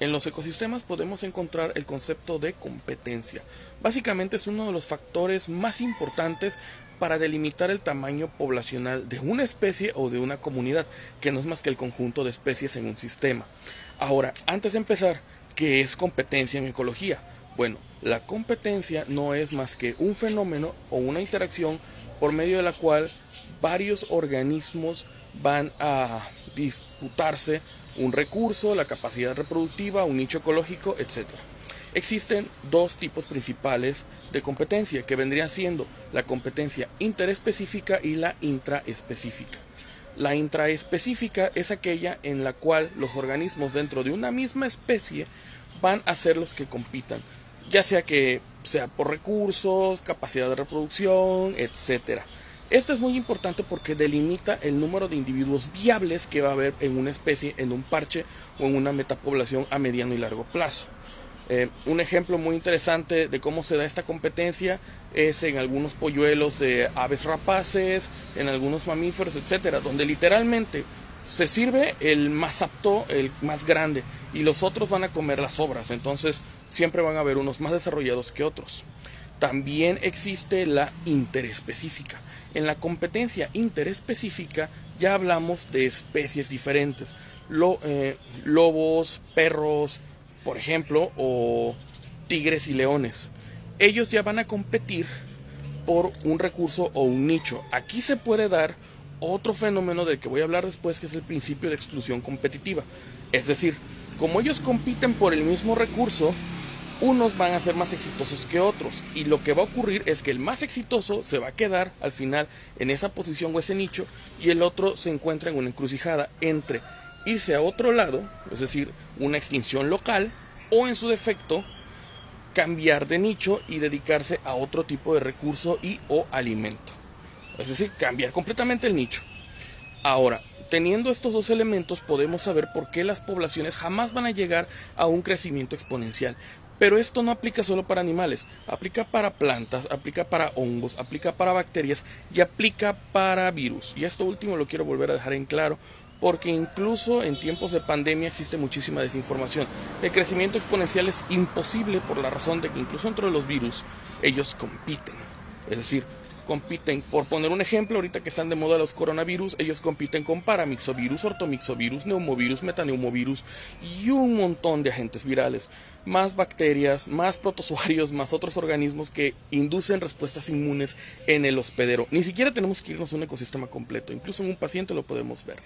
En los ecosistemas podemos encontrar el concepto de competencia. Básicamente es uno de los factores más importantes para delimitar el tamaño poblacional de una especie o de una comunidad, que no es más que el conjunto de especies en un sistema. Ahora, antes de empezar, ¿qué es competencia en ecología? Bueno, la competencia no es más que un fenómeno o una interacción por medio de la cual varios organismos van a disputarse un recurso, la capacidad reproductiva, un nicho ecológico, etc. Existen dos tipos principales de competencia, que vendrían siendo la competencia interespecífica y la intraespecífica. La intraespecífica es aquella en la cual los organismos dentro de una misma especie van a ser los que compitan, ya sea por recursos, capacidad de reproducción, etcétera. Esto es muy importante porque delimita el número de individuos viables que va a haber en una especie, en un parche o en una metapoblación a mediano y largo plazo. Un ejemplo muy interesante de cómo se da esta competencia es en algunos polluelos de aves rapaces, en algunos mamíferos, etcétera, donde literalmente se sirve el más apto, el más grande, y los otros van a comer las sobras. Entonces siempre van a haber unos más desarrollados que otros. También existe la interespecífica. En la competencia interespecífica ya hablamos de especies diferentes. Lobos, perros, por ejemplo, o tigres y leones. Ellos ya van a competir por un recurso o un nicho. Aquí se puede dar otro fenómeno del que voy a hablar después, que es el principio de exclusión competitiva. Es decir, como ellos compiten por el mismo recurso, unos van a ser más exitosos que otros, y lo que va a ocurrir es que el más exitoso se va a quedar al final en esa posición o ese nicho, y el otro se encuentra en una encrucijada entre irse a otro lado, es decir, una extinción local, o en su defecto cambiar de nicho y dedicarse a otro tipo de recurso y o alimento. Es decir, cambiar completamente el nicho. Ahora, teniendo estos dos elementos podemos saber por qué las poblaciones jamás van a llegar a un crecimiento exponencial. Pero esto no aplica solo para animales, aplica para plantas, aplica para hongos, aplica para bacterias y aplica para virus. Y esto último lo quiero volver a dejar en claro, porque incluso en tiempos de pandemia existe muchísima desinformación. El crecimiento exponencial es imposible por la razón de que incluso dentro de los virus ellos compiten. Es decir, compiten, por poner un ejemplo, ahorita que están de moda los coronavirus, ellos compiten con paramixovirus, ortomixovirus, neumovirus, metaneumovirus y un montón de agentes virales, más bacterias, más protozoarios, más otros organismos que inducen respuestas inmunes en el hospedero. Ni siquiera tenemos que irnos a un ecosistema completo, incluso en un paciente lo podemos ver.